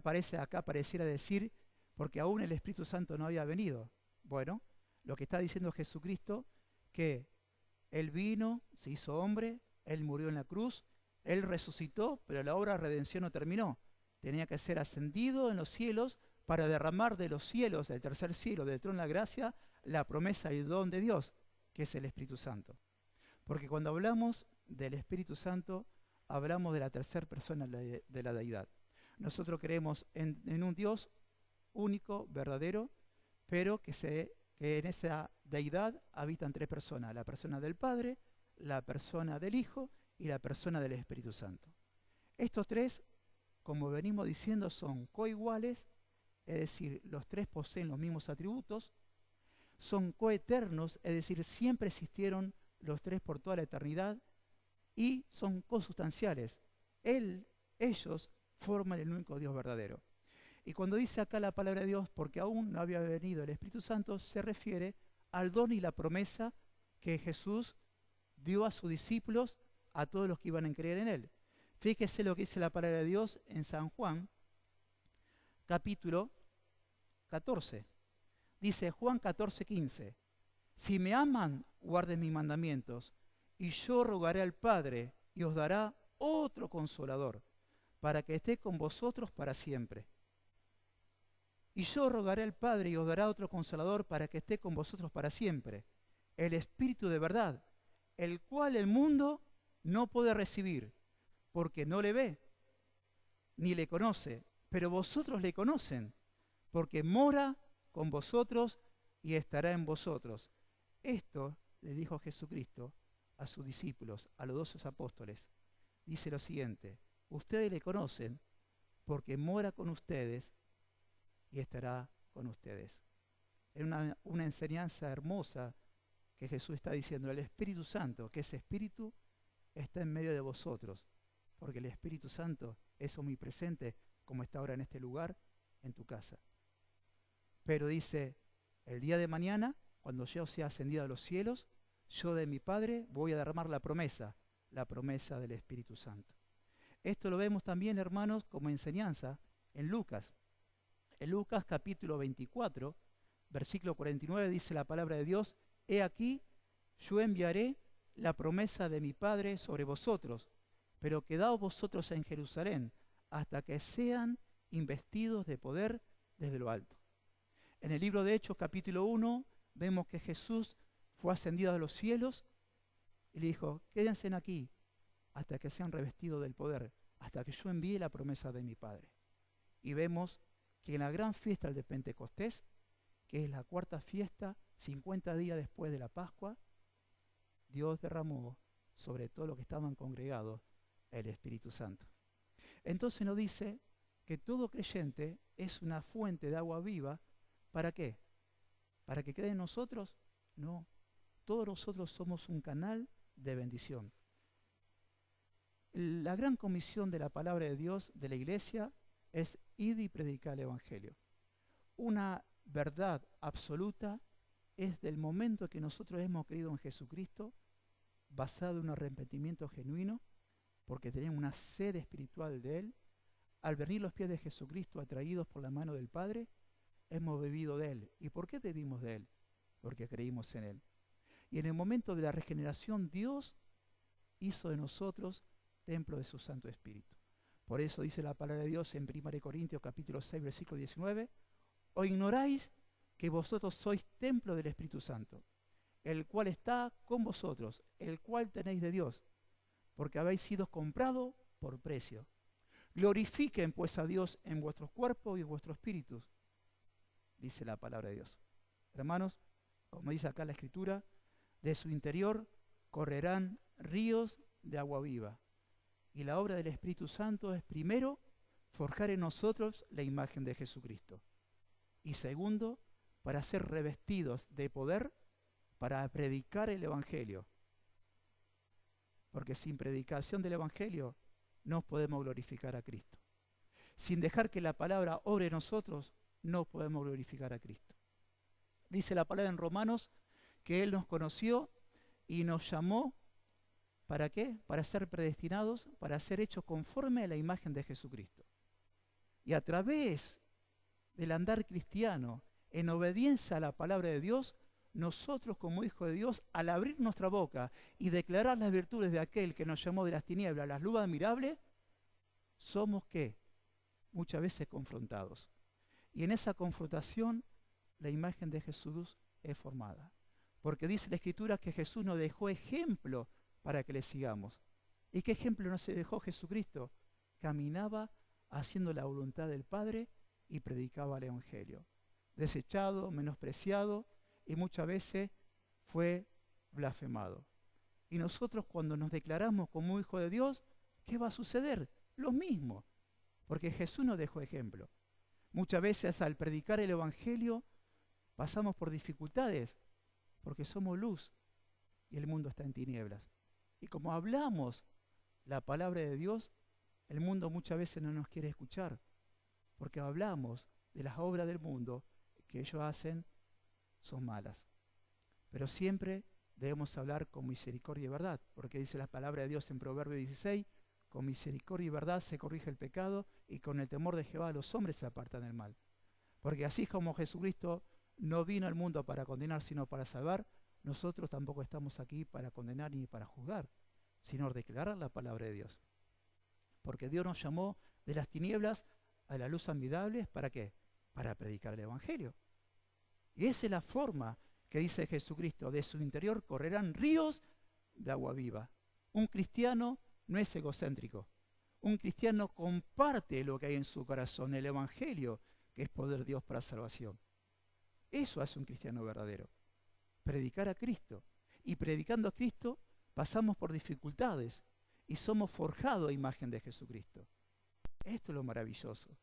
pareciera decir, porque aún el Espíritu Santo no había venido. Bueno, lo que está diciendo Jesucristo, que Él vino, se hizo hombre, Él murió en la cruz, Él resucitó, pero la obra de redención no terminó. Tenía que ser ascendido en los cielos para derramar de los cielos, del tercer cielo, del trono de la gracia, la promesa y el don de Dios, que es el Espíritu Santo. Porque cuando hablamos del Espíritu Santo, hablamos de la tercera persona de la deidad. Nosotros creemos en un Dios único, verdadero, pero que en esa deidad habitan tres personas: la persona del Padre, la persona del Hijo y la persona del Espíritu Santo. Estos tres, como venimos diciendo, son coiguales, es decir, los tres poseen los mismos atributos, son coeternos, es decir, siempre existieron los tres por toda la eternidad, y son consustanciales. Ellos forman el único Dios verdadero. Y cuando dice acá la palabra de Dios, porque aún no había venido el Espíritu Santo, se refiere al don y la promesa que Jesús dio a sus discípulos, a todos los que iban a creer en Él. Fíjese lo que dice la palabra de Dios en San Juan, capítulo 14. Dice Juan 14:15, si me aman, guarden mis mandamientos, y yo rogaré al Padre, y os dará otro consolador, para que esté con vosotros para siempre. Y yo rogaré al Padre, y os dará otro consolador, para que esté con vosotros para siempre, el Espíritu de verdad, el cual el mundo no puede recibir, porque no le ve, ni le conoce, pero vosotros le conocen, porque mora con vosotros y estará en vosotros. Esto le dijo Jesucristo a sus discípulos, a los 12 apóstoles. Dice lo siguiente: ustedes le conocen porque mora con ustedes y estará con ustedes. Es una enseñanza hermosa que Jesús está diciendo. El Espíritu Santo, que ese Espíritu está en medio de vosotros, porque el Espíritu Santo es omnipresente, como está ahora en este lugar, en tu casa. Pero dice, el día de mañana, cuando yo sea ascendido a los cielos, yo de mi Padre voy a derramar la promesa del Espíritu Santo. Esto lo vemos también, hermanos, como enseñanza en Lucas. En Lucas capítulo 24, versículo 49, dice la palabra de Dios: he aquí, yo enviaré la promesa de mi Padre sobre vosotros, pero quedaos vosotros en Jerusalén hasta que sean investidos de poder desde lo alto. En el libro de Hechos capítulo 1 vemos que Jesús fue ascendido a los cielos y le dijo: quédense aquí hasta que sean revestidos del poder, hasta que yo envíe la promesa de mi Padre. Y vemos que en la gran fiesta de Pentecostés, que es la cuarta fiesta, 50 días después de la Pascua, Dios derramó sobre todo lo que estaban congregados el Espíritu Santo. Entonces nos dice que todo creyente es una fuente de agua viva. ¿Para qué? ¿Para que quede en nosotros? No. Todos nosotros somos un canal de bendición. La gran comisión de la palabra de Dios, de la iglesia, es ir y predicar el Evangelio. Una verdad absoluta es del momento que nosotros hemos creído en Jesucristo, basado en un arrepentimiento genuino, porque tenemos una sed espiritual de Él. Al venir los pies de Jesucristo, atraídos por la mano del Padre, hemos bebido de Él. ¿Y por qué bebimos de Él? Porque creímos en Él. Y en el momento de la regeneración, Dios hizo de nosotros templo de su Santo Espíritu. Por eso dice la palabra de Dios en 1 Corintios capítulo 6, versículo 19, ¿o ignoráis que vosotros sois templo del Espíritu Santo, el cual está con vosotros, el cual tenéis de Dios, porque habéis sido comprados por precio? Glorifiquen pues a Dios en vuestros cuerpos y en vuestros espíritus, dice la palabra de Dios. Hermanos, como dice acá la Escritura, de su interior correrán ríos de agua viva. Y la obra del Espíritu Santo es, primero, forjar en nosotros la imagen de Jesucristo. Y segundo, para ser revestidos de poder para predicar el Evangelio. Porque sin predicación del Evangelio no podemos glorificar a Cristo. Sin dejar que la palabra obre en nosotros, no podemos glorificar a Cristo. Dice la palabra en Romanos que Él nos conoció y nos llamó. ¿Para qué? Para ser predestinados, para ser hechos conforme a la imagen de Jesucristo. Y a través del andar cristiano, en obediencia a la palabra de Dios, nosotros como hijos de Dios, al abrir nuestra boca y declarar las virtudes de aquel que nos llamó de las tinieblas a la luz admirable, somos ¿qué? Muchas veces confrontados. Y en esa confrontación, la imagen de Jesús es formada. Porque dice la Escritura que Jesús nos dejó ejemplo para que le sigamos. ¿Y qué ejemplo nos dejó Jesucristo? Caminaba haciendo la voluntad del Padre y predicaba el Evangelio. Desechado, menospreciado y muchas veces fue blasfemado. Y nosotros cuando nos declaramos como hijos de Dios, ¿qué va a suceder? Lo mismo, porque Jesús nos dejó ejemplo. Muchas veces al predicar el Evangelio pasamos por dificultades, porque somos luz y el mundo está en tinieblas. Y como hablamos la palabra de Dios, el mundo muchas veces no nos quiere escuchar, porque hablamos de las obras del mundo que ellos hacen, son malas. Pero siempre debemos hablar con misericordia y verdad, porque dice la palabra de Dios en Proverbios 16, con misericordia y verdad se corrige el pecado, y con el temor de Jehová los hombres se apartan del mal. Porque así como Jesucristo no vino al mundo para condenar, sino para salvar, nosotros tampoco estamos aquí para condenar ni para juzgar, sino declarar la palabra de Dios. Porque Dios nos llamó de las tinieblas a la luz admirable, ¿para qué? Para predicar el Evangelio. Y esa es la forma que dice Jesucristo, de su interior correrán ríos de agua viva. Un cristiano no es egocéntrico. Un cristiano comparte lo que hay en su corazón, el Evangelio, que es poder de Dios para salvación. Eso hace un cristiano verdadero. Predicar a Cristo. Y predicando a Cristo pasamos por dificultades y somos forjados a imagen de Jesucristo. Esto es lo maravilloso,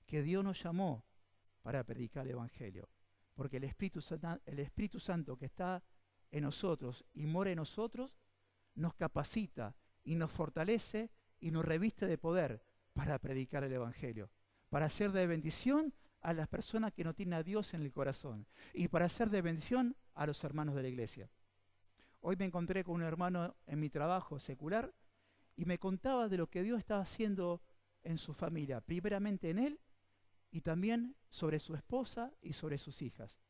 que Dios nos llamó para predicar el Evangelio, porque el Espíritu Santo que está en nosotros y mora en nosotros, nos capacita y nos fortalece y nos reviste de poder para predicar el Evangelio, para ser de bendición a las personas que no tienen a Dios en el corazón y para ser de bendición a los hermanos de la iglesia. Hoy me encontré con un hermano en mi trabajo secular y me contaba de lo que Dios estaba haciendo en su familia, primeramente en él y también sobre su esposa y sobre sus hijas.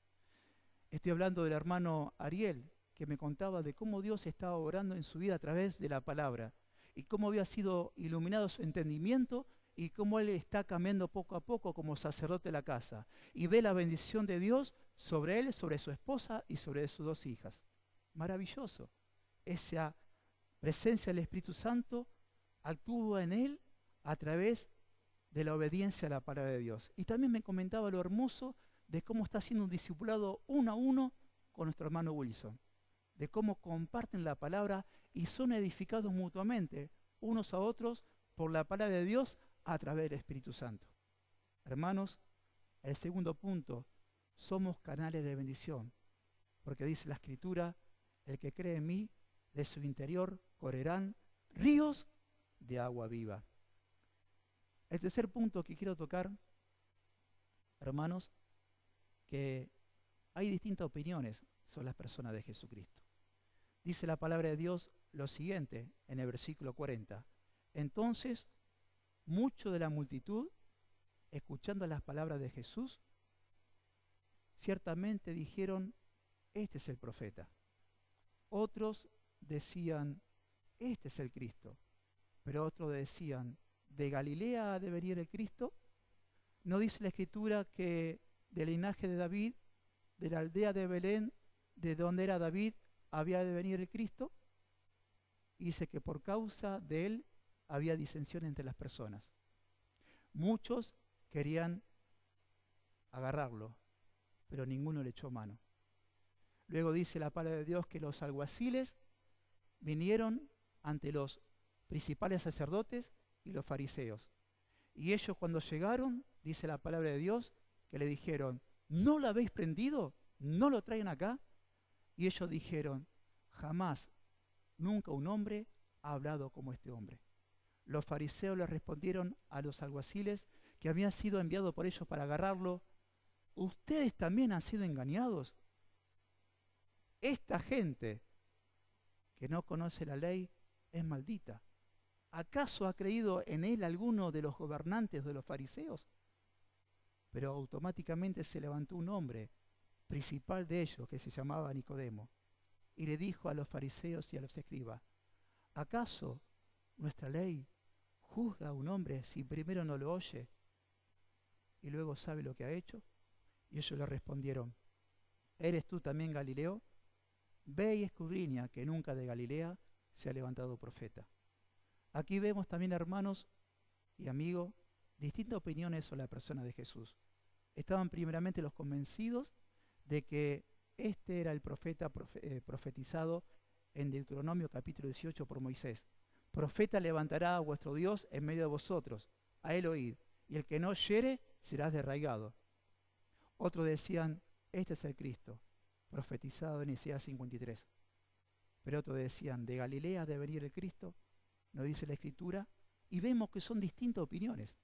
Estoy hablando del hermano Ariel, que me contaba de cómo Dios estaba obrando en su vida a través de la palabra y cómo había sido iluminado su entendimiento y cómo él está cambiando poco a poco como sacerdote de la casa y ve la bendición de Dios sobre él, sobre su esposa y sobre sus dos hijas. Maravilloso. Esa presencia del Espíritu Santo actúa en él a través de la obediencia a la palabra de Dios. Y también me comentaba lo hermoso de cómo está haciendo un discipulado uno a uno con nuestro hermano Wilson, de cómo comparten la palabra y son edificados mutuamente unos a otros por la palabra de Dios a través del Espíritu Santo. Hermanos, el segundo punto, somos canales de bendición, porque dice la Escritura, el que cree en mí, de su interior correrán ríos de agua viva. El tercer punto que quiero tocar, hermanos, que hay distintas opiniones sobre las personas de Jesucristo. Dice la palabra de Dios lo siguiente en el versículo 40. Entonces, muchos de la multitud, escuchando las palabras de Jesús, ciertamente dijeron, este es el profeta. Otros decían, este es el Cristo. Pero otros decían, ¿de Galilea ha de venir el Cristo? ¿No dice la Escritura que del linaje de David, de la aldea de Belén, de donde era David, había de venir el Cristo? Y dice que por causa de él había disensión entre las personas. Muchos querían agarrarlo, pero ninguno le echó mano. Luego dice la palabra de Dios que los alguaciles vinieron ante los principales sacerdotes y los fariseos. Y ellos cuando llegaron, dice la palabra de Dios, que le dijeron, ¿no lo habéis prendido? ¿No lo traen acá? Y ellos dijeron, jamás, nunca un hombre ha hablado como este hombre. Los fariseos le respondieron a los alguaciles que habían sido enviados por ellos para agarrarlo, ¿ustedes también han sido engañados? Esta gente que no conoce la ley es maldita. ¿Acaso ha creído en él alguno de los gobernantes de los fariseos? Pero automáticamente se levantó un hombre, principal de ellos, que se llamaba Nicodemo, y le dijo a los fariseos y a los escribas, ¿acaso nuestra ley juzga a un hombre si primero no lo oye y luego sabe lo que ha hecho? Y ellos le respondieron, ¿eres tú también Galileo? Ve y escudriña que nunca de Galilea se ha levantado profeta. Aquí vemos también, hermanos y amigos, distintas opiniones sobre la persona de Jesús. Estaban primeramente los convencidos de que este era el profeta profetizado en Deuteronomio capítulo 18 por Moisés. Profeta levantará a vuestro Dios en medio de vosotros, a él oíd, y el que no oyere serás desarraigado. Otros decían, este es el Cristo, profetizado en Isaías 53. Pero otros decían, ¿de Galilea debe venir el Cristo? Nos dice la Escritura, y vemos que son distintas opiniones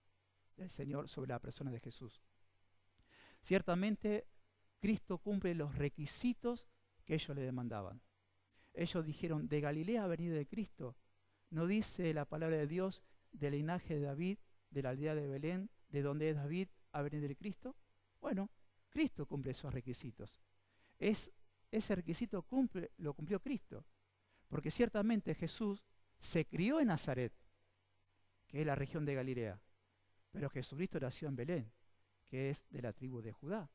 del Señor sobre la persona de Jesús. Ciertamente, Cristo cumple los requisitos que ellos le demandaban. Ellos dijeron, ¿de Galilea ha venido el Cristo? ¿No dice la palabra de Dios del linaje de David, de la aldea de Belén, de donde es David, ha venido el Cristo? Bueno, Cristo cumple esos requisitos. Ese requisito lo cumplió Cristo, porque ciertamente Jesús se crió en Nazaret, que es la región de Galilea, pero Jesucristo nació en Belén, que es de la tribu de Judá.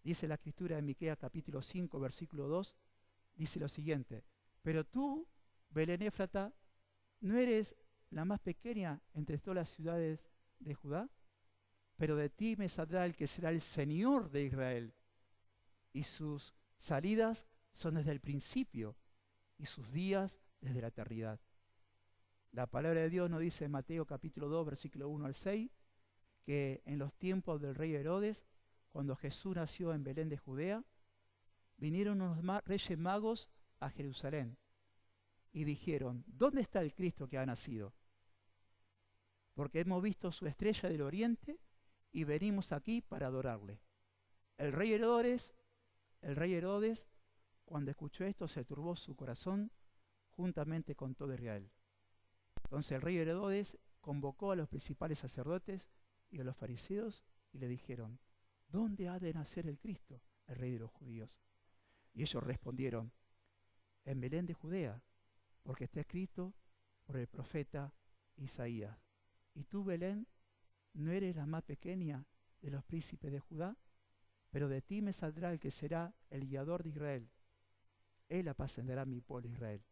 Dice la Escritura en Miqueas capítulo 5, versículo 2, dice lo siguiente, pero tú, Belén Éfrata, ¿no eres la más pequeña entre todas las ciudades de Judá? Pero de ti me saldrá el que será el Señor de Israel, y sus salidas son desde el principio, y sus días desde la eternidad. La palabra de Dios nos dice en Mateo capítulo 2, versículo 1 al 6, que en los tiempos del rey Herodes, cuando Jesús nació en Belén de Judea, vinieron unos reyes magos a Jerusalén y dijeron, ¿dónde está el Cristo que ha nacido? Porque hemos visto su estrella del oriente y venimos aquí para adorarle. El rey Herodes, cuando escuchó esto, se turbó su corazón juntamente con todo Israel. Entonces el rey Herodes convocó a los principales sacerdotes y a los fariseos y le dijeron, ¿dónde ha de nacer el Cristo, el rey de los judíos? Y ellos respondieron, en Belén de Judea, porque está escrito por el profeta Isaías. Y tú, Belén, no eres la más pequeña de los príncipes de Judá, pero de ti me saldrá el que será el guiador de Israel. Él apacentará a mi pueblo Israel.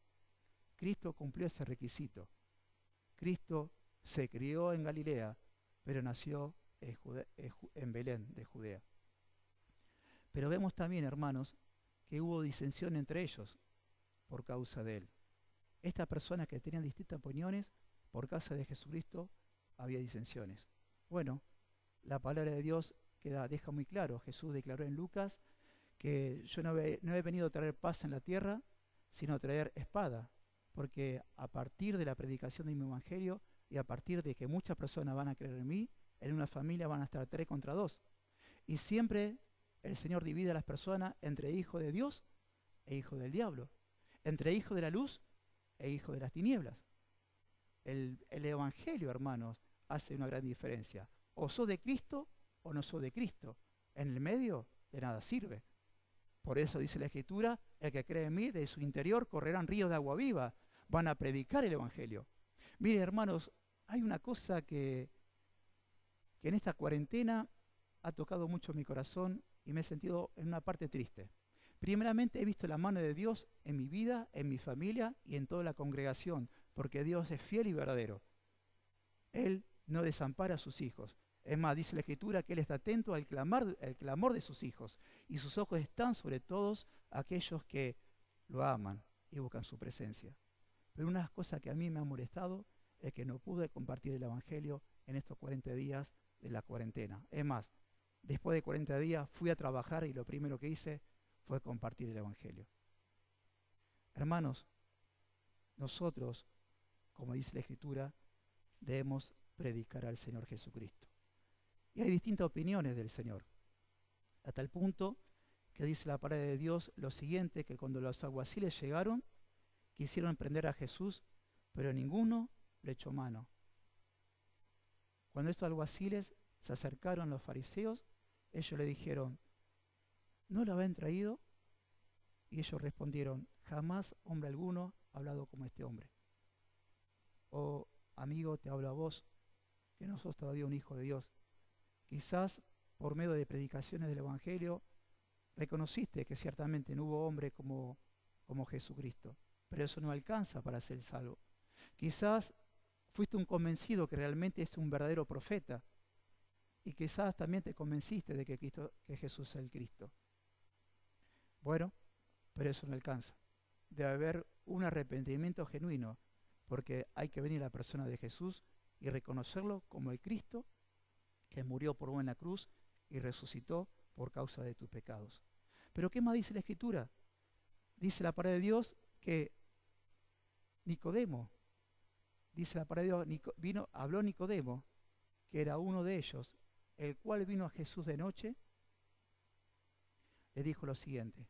Cristo cumplió ese requisito. Cristo se crió en Galilea, pero nació en Belén de Judea. Pero vemos también, hermanos, que hubo disensión entre ellos por causa de él. Estas personas que tenían distintas opiniones, por causa de Jesucristo, había disensiones. Bueno, La palabra de Dios deja muy claro. Jesús declaró en Lucas que yo no he venido a traer paz en la tierra, sino a traer espada, porque a partir de la predicación de mi evangelio y a partir de que muchas personas van a creer en mí, en una familia van a estar 3 contra 2. Y siempre el Señor divide a las personas entre hijos de Dios e hijos del diablo, entre hijos de la luz e hijos de las tinieblas. El evangelio, hermanos, hace una gran diferencia. O sos de Cristo o no sos de Cristo. En el medio de nada sirve. Por eso dice la Escritura, el que cree en mí, de su interior correrán ríos de agua viva. Van a predicar el evangelio. Miren, hermanos, hay una cosa que en esta cuarentena ha tocado mucho mi corazón y me he sentido en una parte triste. Primeramente he visto la mano de Dios en mi vida, en mi familia y en toda la congregación, porque Dios es fiel y verdadero. Él no desampara a sus hijos. Es más, dice la Escritura que Él está atento al clamor de sus hijos y sus ojos están sobre todos aquellos que lo aman y buscan su presencia. Pero una cosa que a mí me ha molestado es que no pude compartir el evangelio en estos 40 días de la cuarentena. Es más, después de 40 días fui a trabajar y lo primero que hice fue compartir el evangelio. Hermanos, nosotros, como dice la Escritura, debemos predicar al Señor Jesucristo. Y hay distintas opiniones del Señor, hasta el punto que dice la palabra de Dios lo siguiente, que cuando los alguaciles llegaron, quisieron prender a Jesús, pero ninguno le echó mano. Cuando estos alguaciles se acercaron a los fariseos, ellos le dijeron, ¿no lo habían traído? Y ellos respondieron, jamás hombre alguno ha hablado como este hombre. Oh, amigo, te hablo a vos, que no sos todavía un hijo de Dios. Quizás por medio de predicaciones del Evangelio reconociste que ciertamente no hubo hombre como Jesucristo, pero eso no alcanza para ser salvo. Quizás fuiste un convencido que realmente es un verdadero profeta y quizás también te convenciste de que Jesús es el Cristo. Bueno, pero eso no alcanza. Debe haber un arrepentimiento genuino, porque hay que venir a la persona de Jesús y reconocerlo como el Cristo que murió por vos en la cruz y resucitó por causa de tus pecados. Pero ¿qué más dice la Escritura? Dice la palabra de Dios que Nicodemo, dice la palabra de Dios, habló Nicodemo, que era uno de ellos, el cual vino a Jesús de noche, le dijo lo siguiente,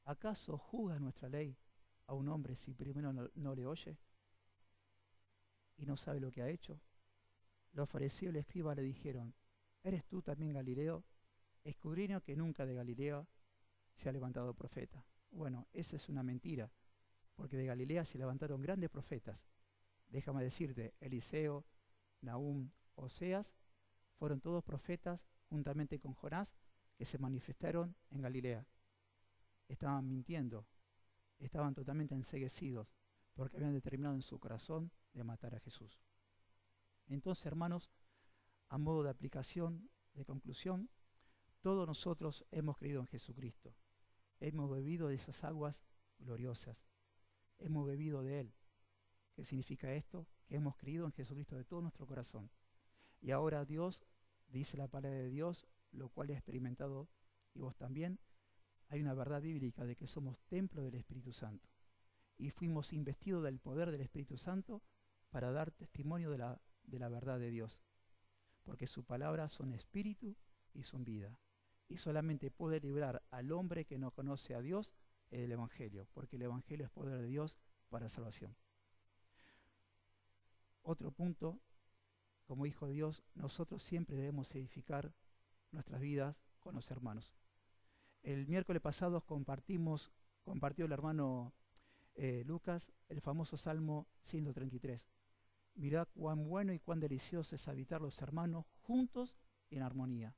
¿acaso juzga nuestra ley a un hombre si primero no le oye y no sabe lo que ha hecho? Los fariseos y el escriba le dijeron, ¿eres tú también Galileo? Escudriño que nunca de Galilea se ha levantado profeta. Bueno, esa es una mentira, porque de Galilea se levantaron grandes profetas. Déjame decirte, Eliseo, Nahum, Oseas, fueron todos profetas juntamente con Jonás que se manifestaron en Galilea. Estaban mintiendo, estaban totalmente enceguecidos, porque habían determinado en su corazón de matar a Jesús. Entonces, hermanos, a modo de aplicación, de conclusión, todos nosotros hemos creído en Jesucristo. Hemos bebido de esas aguas gloriosas. Hemos bebido de Él. ¿Qué significa esto? Que hemos creído en Jesucristo de todo nuestro corazón. Y ahora Dios, dice la palabra de Dios, lo cual he experimentado y vos también, hay una verdad bíblica de que somos templo del Espíritu Santo. Y fuimos investidos del poder del Espíritu Santo para dar testimonio de la verdad de Dios. Porque sus palabras son espíritu y son vida. Y solamente puede librar al hombre que no conoce a Dios el Evangelio, porque el Evangelio es poder de Dios para salvación. Otro punto, como hijo de Dios, nosotros siempre debemos edificar nuestras vidas con los hermanos. El miércoles pasado compartió el hermano Lucas el famoso Salmo 133. Mirad cuán bueno y cuán delicioso es habitar los hermanos juntos y en armonía.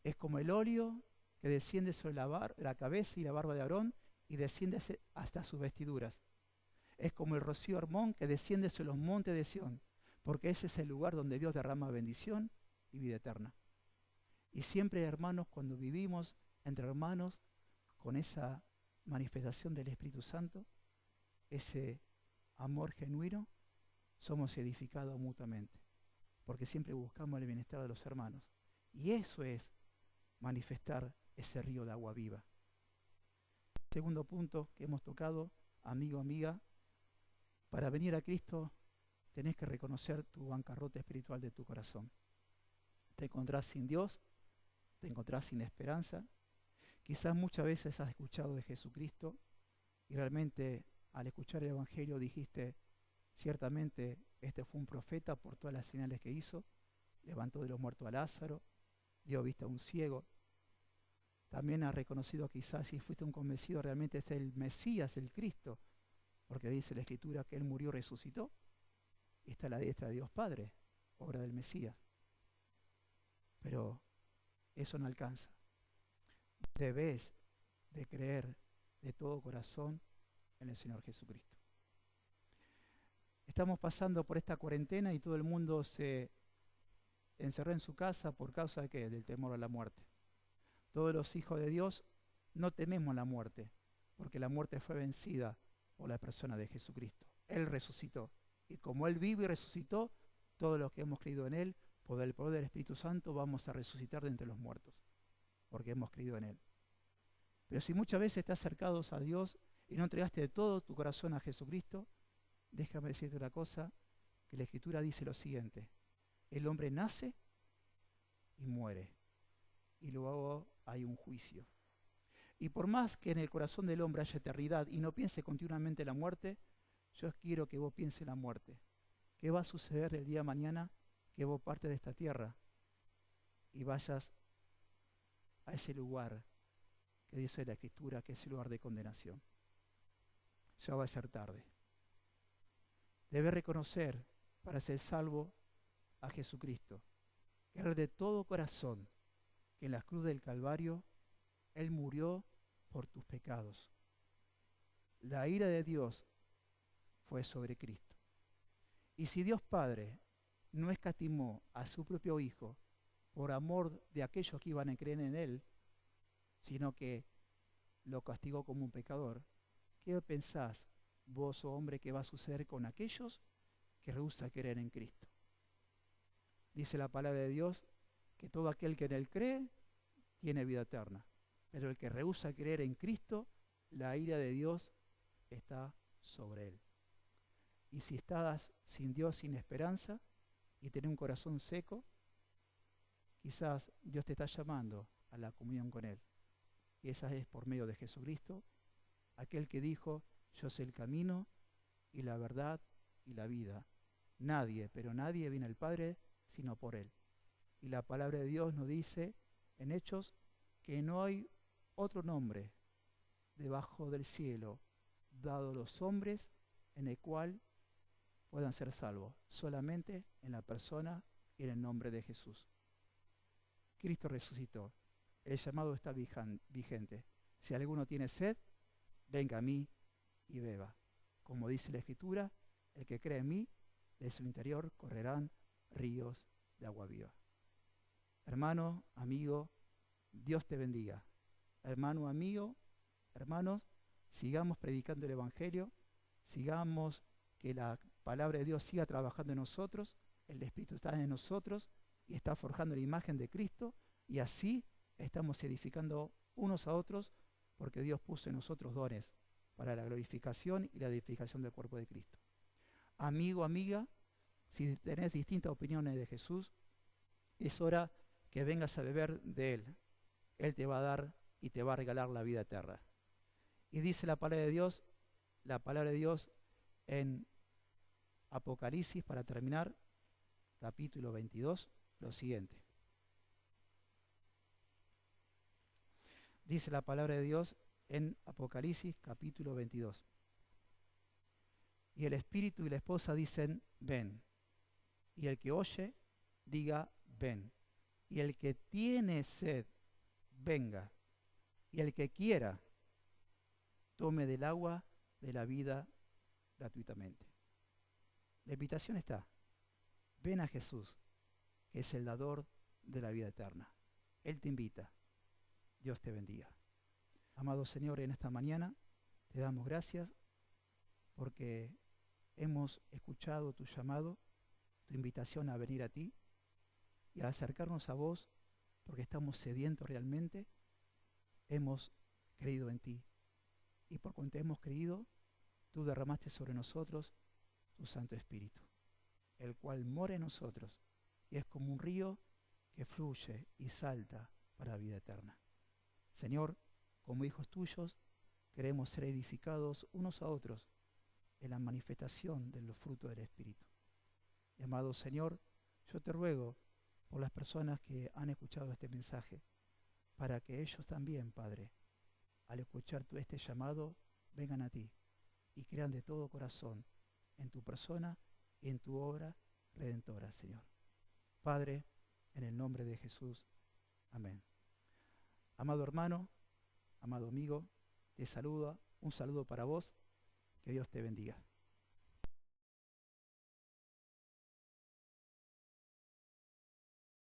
Es como el óleo que desciende sobre la cabeza y la barba de Aarón y desciende hasta sus vestiduras. Es como el rocío Hermón que desciende sobre los montes de Sión, porque ese es el lugar donde Dios derrama bendición y vida eterna. Y siempre, hermanos, cuando vivimos entre hermanos con esa manifestación del Espíritu Santo, ese amor genuino, somos edificados mutuamente, porque siempre buscamos el bienestar de los hermanos. Y eso es manifestar ese río de agua viva. Segundo punto que hemos tocado, amigo, amiga, para venir a Cristo tenés que reconocer tu bancarrota espiritual de tu corazón. Te encontrás sin Dios, te encontrás sin esperanza. Quizás muchas veces has escuchado de Jesucristo y realmente al escuchar el Evangelio dijiste, ciertamente este fue un profeta por todas las señales que hizo, levantó de los muertos a Lázaro, dio vista a un ciego. También has reconocido quizás si fuiste un convencido realmente es el Mesías, el Cristo, porque dice la Escritura que Él murió y resucitó. Y está a la diestra de Dios Padre, obra del Mesías. Pero eso no alcanza. Debes de creer de todo corazón en el Señor Jesucristo. Estamos pasando por esta cuarentena y todo el mundo se encerró en su casa por causa de ¿qué? Del temor a la muerte. Todos los hijos de Dios no tememos la muerte, porque la muerte fue vencida por la persona de Jesucristo. Él resucitó. Y como Él vive y resucitó, todos los que hemos creído en Él, por el poder del Espíritu Santo, vamos a resucitar de entre los muertos, porque hemos creído en Él. Pero si muchas veces estás cercados a Dios y no entregaste de todo tu corazón a Jesucristo, déjame decirte una cosa, que la Escritura dice lo siguiente: el hombre nace y muere, y luego hay un juicio. Y por más que en el corazón del hombre haya eternidad y no piense continuamente en la muerte, yo quiero que vos pienses en la muerte. ¿Qué va a suceder el día de mañana que vos partes de esta tierra y vayas a ese lugar que dice la Escritura que es el lugar de condenación? Ya va a ser tarde. Debes reconocer para ser salvo a Jesucristo, creer de todo corazón que en la cruz del Calvario Él murió por tus pecados. La ira de Dios fue sobre Cristo. Y si Dios Padre no escatimó a su propio Hijo por amor de aquellos que iban a creer en Él, sino que lo castigó como un pecador, ¿qué pensás vos, oh hombre, que va a suceder con aquellos que rehúsan creer en Cristo? Dice la palabra de Dios que todo aquel que en Él cree tiene vida eterna, pero el que rehúsa creer en Cristo, la ira de Dios está sobre él. Y si estás sin Dios, sin esperanza, y tenés un corazón seco, quizás Dios te está llamando a la comunión con Él. Y esa es por medio de Jesucristo, aquel que dijo, yo soy el camino y la verdad y la vida. Nadie, pero nadie viene al Padre sino por Él. Y la palabra de Dios nos dice en Hechos que no hay otro nombre debajo del cielo dado a los hombres en el cual puedan ser salvos, solamente en la persona y en el nombre de Jesús. Cristo resucitó. El llamado está vigente. Si alguno tiene sed, venga a mí y beba. Como dice la Escritura, el que cree en mí, de su interior correrán ríos de agua viva. Hermano, amigo, Dios te bendiga. Hermano, amigo, hermanos, sigamos predicando el Evangelio, sigamos que la palabra de Dios siga trabajando en nosotros, el Espíritu está en nosotros y está forjando la imagen de Cristo, y así estamos edificando unos a otros, porque Dios puso en nosotros dones para la glorificación y la edificación del cuerpo de Cristo. Amigo, amiga, si tenés distintas opiniones de Jesús, es hora que vengas a beber de Él. Él te va a dar y te va a regalar la vida eterna. Y dice la palabra de Dios en Apocalipsis, para terminar, capítulo 22, lo siguiente. Dice la palabra de Dios en Apocalipsis, capítulo 22. Y el espíritu y la esposa dicen, ven. Y el que oye, diga, ven. Y el que tiene sed, venga. Y el que quiera, tome del agua de la vida gratuitamente. La invitación está. Ven a Jesús, que es el dador de la vida eterna. Él te invita. Dios te bendiga. Amado Señor, en esta mañana te damos gracias porque hemos escuchado tu llamado, tu invitación a venir a ti y a acercarnos a vos porque estamos sedientos realmente, hemos creído en ti. Y por cuanto hemos creído, tú derramaste sobre nosotros tu Santo Espíritu, el cual mora en nosotros y es como un río que fluye y salta para la vida eterna. Señor, como hijos tuyos, queremos ser edificados unos a otros en la manifestación de los frutos del Espíritu. Y amado Señor, yo te ruego por las personas que han escuchado este mensaje, para que ellos también, Padre, al escuchar este llamado, vengan a ti y crean de todo corazón en tu persona y en tu obra redentora, Señor. Padre, en el nombre de Jesús. Amén. Amado hermano, amado amigo, te saluda, un saludo para vos, que Dios te bendiga.